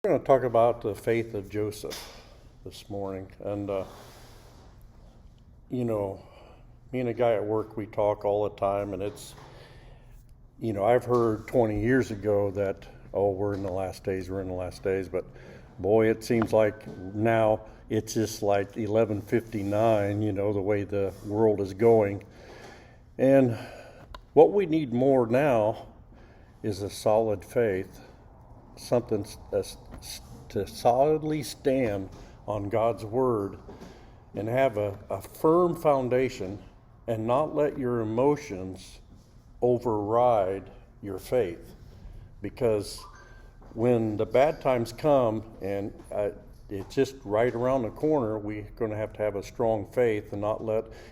We're going to talk about the faith of Joseph this morning. And, me and a guy at work, we talk all the time. And I've heard 20 years ago that, we're in the last days, we're in the last days. But boy, it seems like now it's just like 11:59, the way the world is going. And what we need more now is a solid faith, something to solidly stand on God's word and have a firm foundation and not let your emotions override your faith. Because when the bad times come, and it's just right around the corner, we're going to have a strong faith and not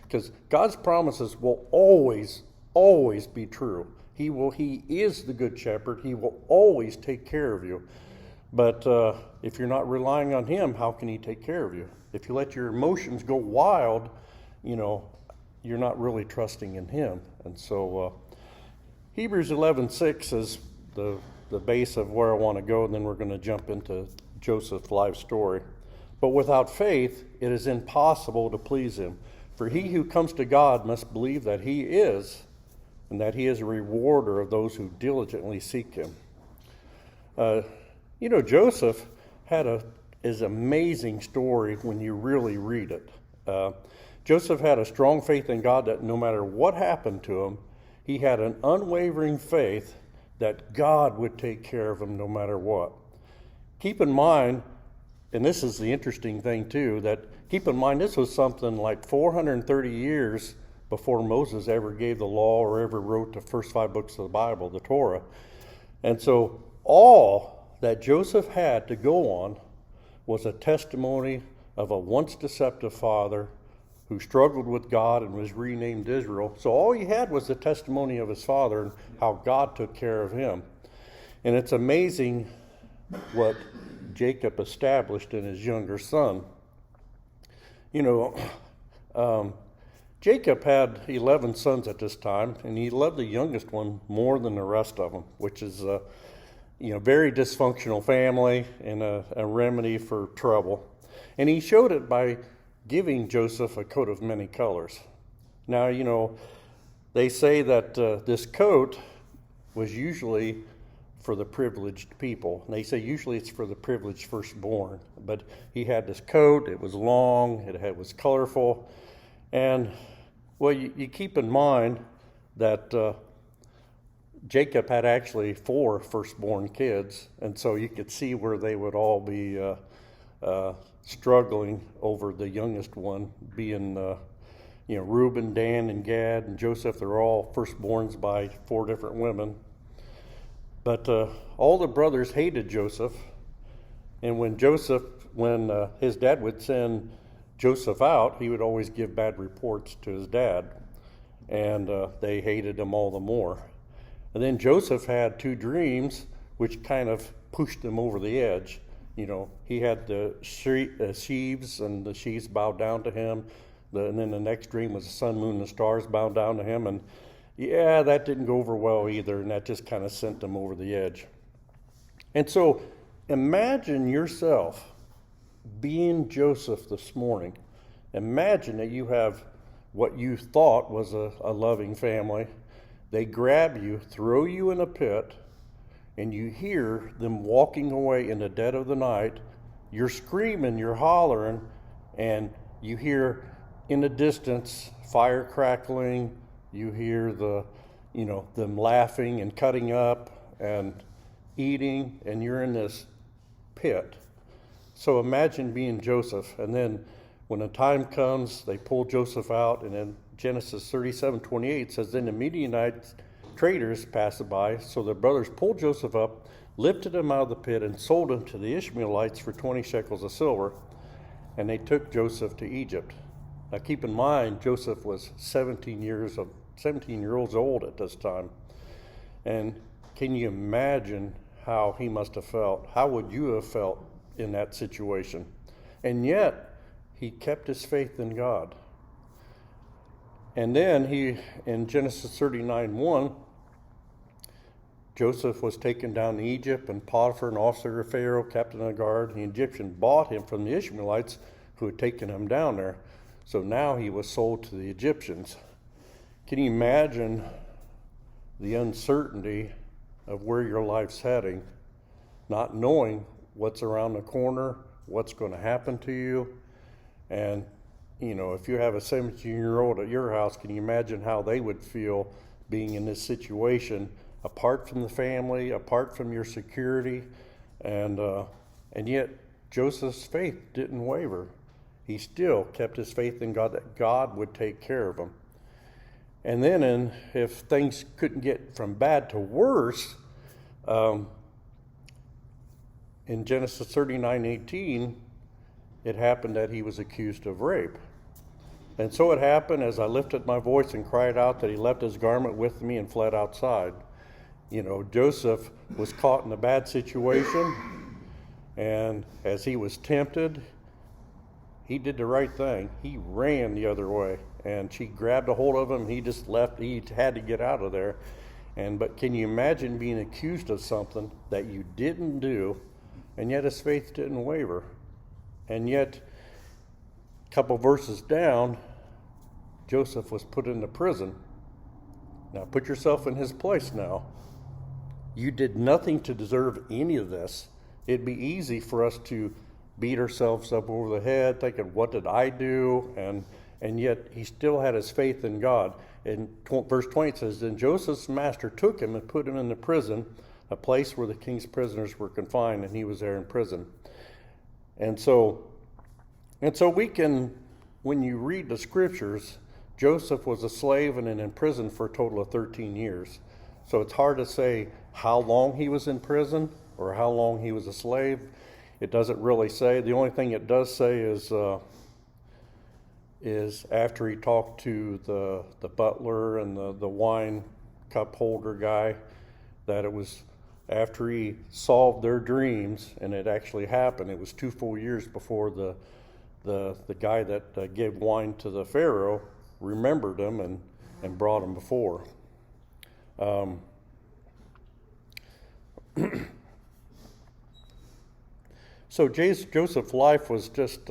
because God's promises will always be true. He is the good shepherd. He will always take care of you. But if you're not relying on him, how can he take care of you? If you let your emotions go wild, you're not really trusting in him. And so Hebrews 11:6 is the base of where I want to go, and then we're going to jump into Joseph's life story. But without faith, it is impossible to please him. For he who comes to God must believe that he is, and that he is a rewarder of those who diligently seek him. Joseph had is amazing story when you really read it. Joseph had a strong faith in God that no matter what happened to him, he had an unwavering faith that God would take care of him no matter what. Keep in mind, and this is the interesting thing too, keep in mind this was something like 430 years before Moses ever gave the law or ever wrote the first 5 books of the Bible, the Torah. And so all that Joseph had to go on was a testimony of a once deceptive father who struggled with God and was renamed Israel. So all he had was the testimony of his father and how God took care of him. And it's amazing what Jacob established in his younger son. Jacob had 11 sons at this time, and he loved the youngest one more than the rest of them, which is very dysfunctional family and a remedy for trouble. And he showed it by giving Joseph a coat of many colors. Now, they say that this coat was usually for the privileged people. And they say usually it's for the privileged firstborn. But he had this coat, it was long, it was colorful. And, you keep in mind that Jacob had actually 4 firstborn kids, and so you could see where they would all be struggling over the youngest one being, Reuben, Dan, and Gad, and Joseph. They're all firstborns by 4 different women. But all the brothers hated Joseph, and when his dad would send Joseph out, he would always give bad reports to his dad, and they hated him all the more. And then Joseph had 2 dreams, which kind of pushed him over the edge. He had the sheaves, and the sheaves bowed down to him. And then the next dream was the sun, moon, and stars bowed down to him. And that didn't go over well either, and that just kind of sent him over the edge. And so imagine yourself being Joseph this morning. Imagine that you have what you thought was a loving family. They grab you, throw you in a pit, and you hear them walking away in the dead of the night. You're screaming, you're hollering, and you hear in the distance fire crackling. You hear them laughing and cutting up and eating, and you're in this pit. So imagine being Joseph, and then when the time comes, they pull Joseph out, and then Genesis 37:28 says, then the Midianite traders passed by, so the brothers pulled Joseph up, lifted him out of the pit, and sold him to the Ishmaelites for 20 shekels of silver, and they took Joseph to Egypt. Now keep in mind, Joseph was 17 years old at this time. And can you imagine how he must have felt? How would you have felt in that situation? And yet, he kept his faith in God. And then in Genesis 39:1, Joseph was taken down to Egypt, and Potiphar, an officer of Pharaoh, captain of the guard, the Egyptian, bought him from the Ishmaelites who had taken him down there. So now he was sold to the Egyptians. Can you imagine the uncertainty of where your life's heading, not knowing what's around the corner, what's going to happen to you? And, if you have a 17-year-old at your house, can you imagine how they would feel being in this situation, apart from the family, apart from your security? And yet Joseph's faith didn't waver. He still kept his faith in God, that God would take care of him. And then if things couldn't get from bad to worse, in Genesis 39:18, it happened that he was accused of rape. And so it happened, as I lifted my voice and cried out, that he left his garment with me and fled outside. Joseph was caught in a bad situation, and as he was tempted, he did the right thing. He ran the other way, and she grabbed a hold of him. He just left. He had to get out of there. But can you imagine being accused of something that you didn't do, and yet his faith didn't waver? And yet, a couple verses down, Joseph was put into prison. Now put yourself in his place now. You did nothing to deserve any of this. It'd be easy for us to beat ourselves up over the head, thinking, what did I do? And yet he still had his faith in God. And verse 20 says, then Joseph's master took him and put him in the prison, a place where the king's prisoners were confined, and he was there in prison. And so we can, when you read the scriptures, Joseph was a slave and in prison for a total of 13 years. So it's hard to say how long he was in prison or how long he was a slave. It doesn't really say. The only thing it does say is after he talked to the butler and the wine cup holder guy, that it was after he solved their dreams, and it actually happened. It was 2 full years before the guy that gave wine to the Pharaoh remembered him and brought him before. So Joseph's life was just,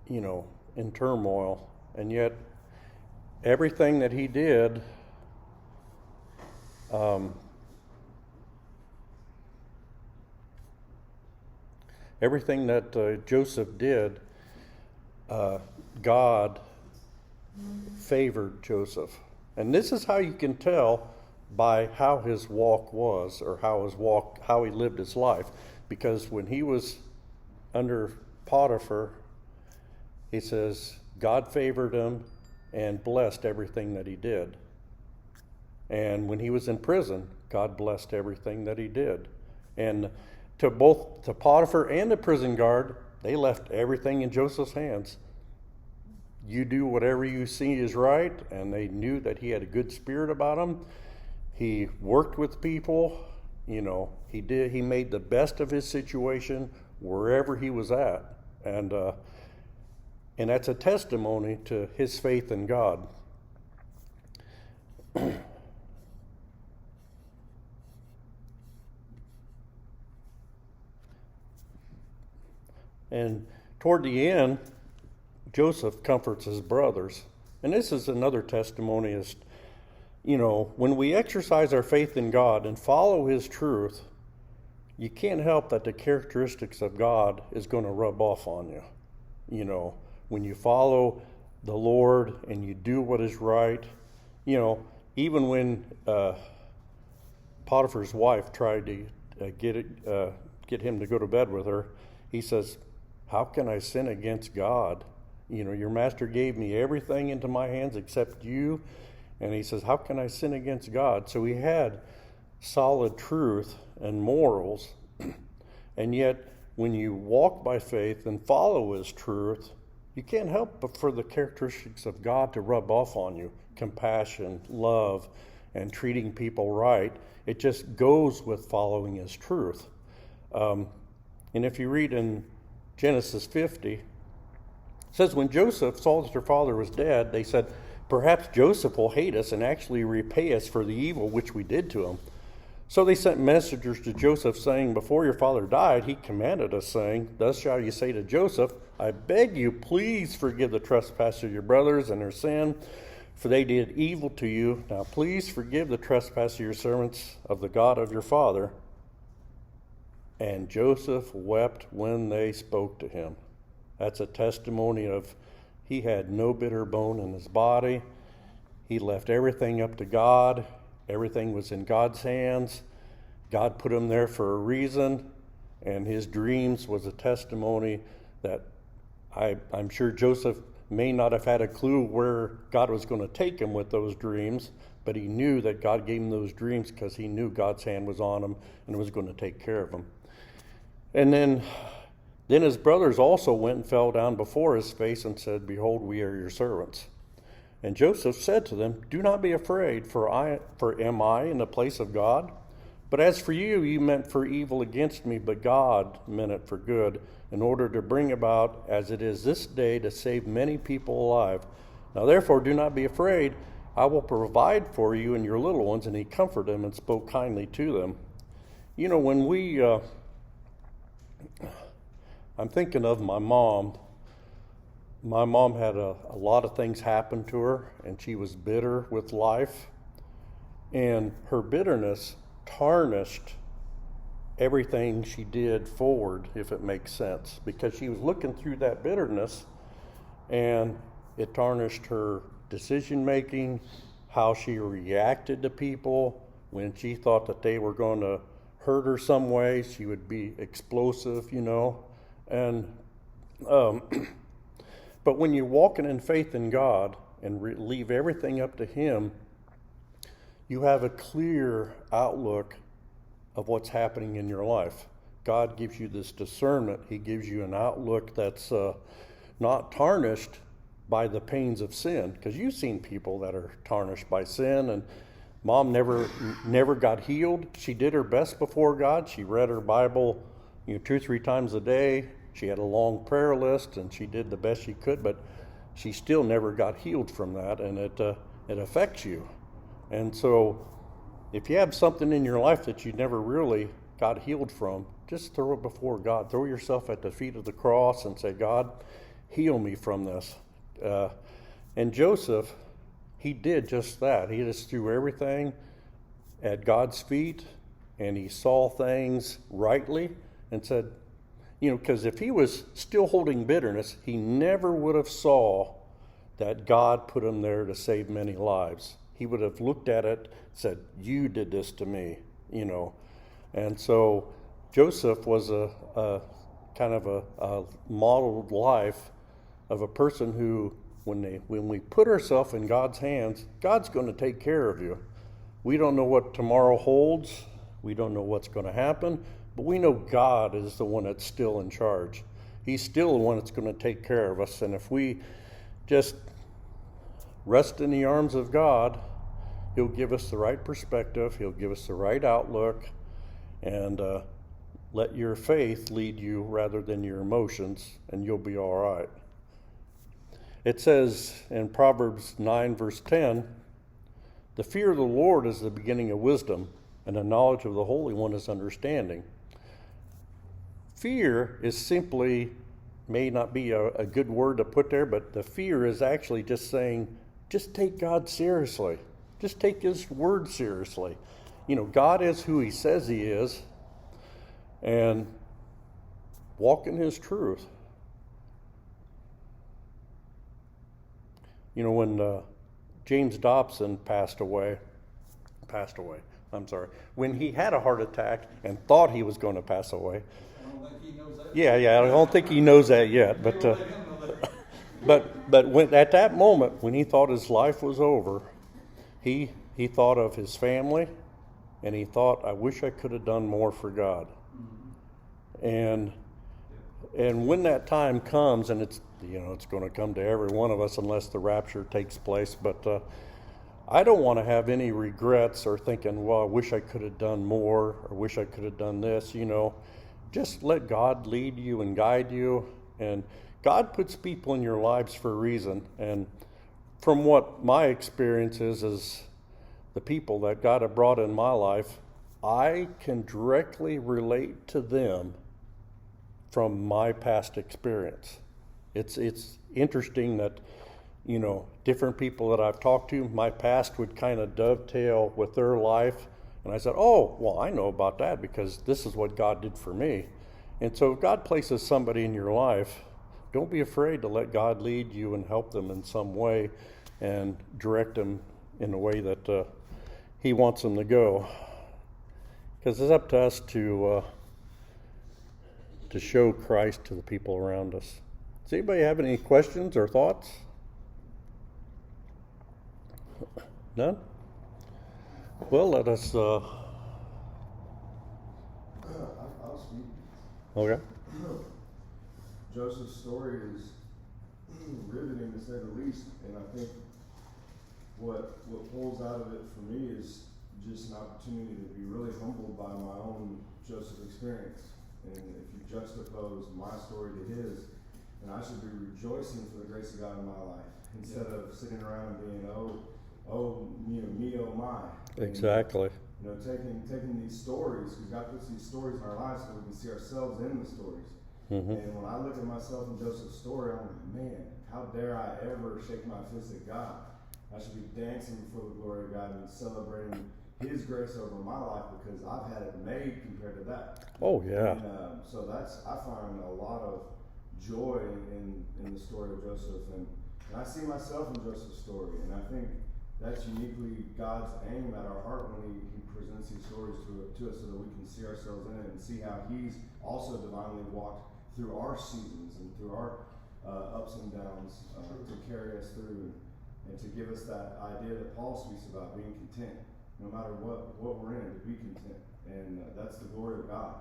in turmoil, and yet everything that he did, everything that Joseph did, God favored Joseph. And this is how you can tell by how his walk was, or how he lived his life. Because when he was under Potiphar, he says God favored him and blessed everything that he did. And when he was in prison, God blessed everything that he did. And to Potiphar and the prison guard, they left everything in Joseph's hands. You do whatever you see is right, and they knew that he had a good spirit about him. He worked with people. He made the best of his situation wherever he was at. And that's a testimony to his faith in God. And toward the end, Joseph comforts his brothers. And this is another testimony is, when we exercise our faith in God and follow his truth, you can't help that the characteristics of God is going to rub off on you. When you follow the Lord and you do what is right, even when Potiphar's wife tried to get him to go to bed with her, he says, how can I sin against God? Your master gave me everything into my hands except you. And he says, how can I sin against God? So he had solid truth and morals. And yet, when you walk by faith and follow his truth, you can't help but for the characteristics of God to rub off on you. Compassion, love, and treating people right. It just goes with following his truth. And if you read in Genesis 50, it says, when Joseph saw that their father was dead, they said, perhaps Joseph will hate us and actually repay us for the evil which we did to him. So they sent messengers to Joseph, saying, Before your father died, he commanded us, saying, Thus shall you say to Joseph, I beg you, please forgive the trespass of your brothers and their sin, for they did evil to you. Now please forgive the trespass of your servants of the God of your father. And Joseph wept when they spoke to him. That's a testimony of he had no bitter bone in his body. He left everything up to God. Everything was in God's hands. God put him there for a reason, and his dreams was a testimony that I'm sure Joseph may not have had a clue where God was going to take him with those dreams, but he knew that God gave him those dreams because he knew God's hand was on him and was going to take care of him. And then his brothers also went and fell down before his face and said, Behold, we are your servants. And Joseph said to them, Do not be afraid, for am I in the place of God? But as for you, you meant for evil against me, but God meant it for good, in order to bring about, as it is this day, to save many people alive. Now therefore do not be afraid. I will provide for you and your little ones. And he comforted them and spoke kindly to them. You know, when I'm thinking of my mom. My mom had a lot of things happen to her, and she was bitter with life. And her bitterness tarnished everything she did forward, if it makes sense, because she was looking through that bitterness, and it tarnished her decision making, how she reacted to people. When she thought that they were going to hurt her some way, she would be explosive, you know. And but when you're walking in faith in God and leave everything up to Him, you have a clear outlook of what's happening in your life. God gives you this discernment. He gives you an outlook that's not tarnished by the pains of sin. Because you've seen people that are tarnished by sin, and Mom never got healed. She did her best before God. She read her Bible, 2 or 3 times a day. She had a long prayer list, and she did the best she could, but she still never got healed from that, and it affects you. And so if you have something in your life that you never really got healed from, just throw it before God. Throw yourself at the feet of the cross and say, God, heal me from this. And Joseph, he did just that. He just threw everything at God's feet, and he saw things rightly and said, because if he was still holding bitterness, he never would have saw that God put him there to save many lives. He would have looked at it and said, you did this to me, And so Joseph was a kind of a modeled life of a person who, when we put ourselves in God's hands, God's going to take care of you. We don't know what tomorrow holds. We don't know what's going to happen. But we know God is the one that's still in charge. He's still the one that's going to take care of us. And if we just rest in the arms of God, He'll give us the right perspective. He'll give us the right outlook. And let your faith lead you rather than your emotions, and you'll be all right. It says in Proverbs 9, verse 10, the fear of the Lord is the beginning of wisdom, and the knowledge of the Holy One is understanding. Fear is simply, may not be a good word to put there, but the fear is actually just saying, just take God seriously. Just take His word seriously. God is who He says He is, and walk in His truth. When James Dobson passed away, when he had a heart attack and thought he was going to pass away. I don't think he knows that. Yeah, I don't think he knows that yet. But when, at that moment, when he thought his life was over, he thought of his family, and he thought, I wish I could have done more for God. And when that time comes, and it's going to come to every one of us unless the rapture takes place, but I don't want to have any regrets or thinking, well, I wish I could have done more, or wish I could have done this, Just let God lead you and guide you. And God puts people in your lives for a reason. And from what my experience is the people that God have brought in my life, I can directly relate to them from my past experience. It's interesting that, different people that I've talked to, my past would kind of dovetail with their life. And I said, oh, well, I know about that because this is what God did for me. And so if God places somebody in your life, don't be afraid to let God lead you and help them in some way and direct them in a way that He wants them to go. Because it's up to us to show Christ to the people around us. Does anybody have any questions or thoughts? None? Well, let us... I'll speak. Okay. Joseph's story is riveting to say the least, and I think what pulls out of it for me is just an opportunity to be really humbled by my own Joseph experience. And if you juxtapose my story to his, then I should be rejoicing for the grace of God in my life instead of sitting around and being, me, oh my. Exactly. And, taking these stories, because God puts these stories in our lives so we can see ourselves in the stories. Mm-hmm. And when I look at myself in Joseph's story, I'm like, man, how dare I ever shake my fist at God? I should be dancing before the glory of God and celebrating His grace over my life because I've had it made compared to that. Oh, yeah. And so I find a lot of joy in the story of Joseph. And I see myself in Joseph's story. And I think that's uniquely God's aim at our heart when He presents these stories to us so that we can see ourselves in it and see how He's also divinely walked through our seasons and through our ups and downs to carry us through and to give us that idea that Paul speaks about, being content. No matter what we're in, to be content. And that's the glory of God,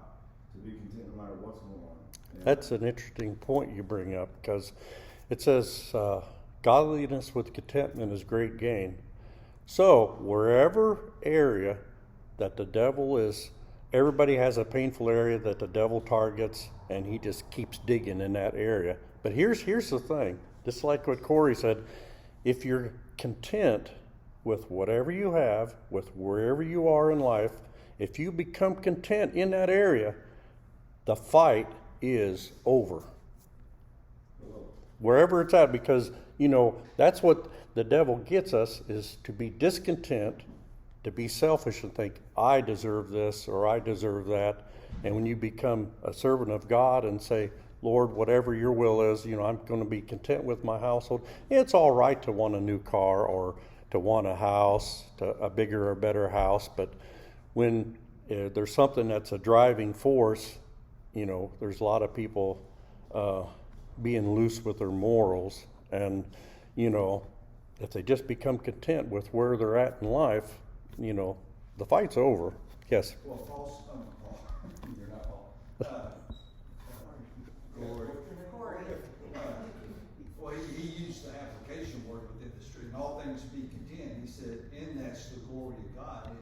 to be content no matter what's going on. And that's an interesting point you bring up because it says godliness with contentment is great gain. So wherever area that the devil is, everybody has a painful area that the devil targets, and he just keeps digging in that area. But here's the thing, just like what Corey said, if you're content with whatever you have, with wherever you are in life, if you become content in that area, the fight is over. Wherever it's at, because, that's what the devil gets us, is to be discontent, to be selfish and think, I deserve this or I deserve that. And when you become a servant of God and say, Lord, whatever your will is, I'm going to be content with my household. It's all right to want a new car or to want a house, a bigger or better house. But when there's something that's a driving force, there's a lot of people being loose with their morals. And, if they just become content with where they're at in life, the fight's over. Yes? Well, Paul, you're not Paul. Corey. Well, he used the application word within the street, and all things be content. He said, and that's the glory of God.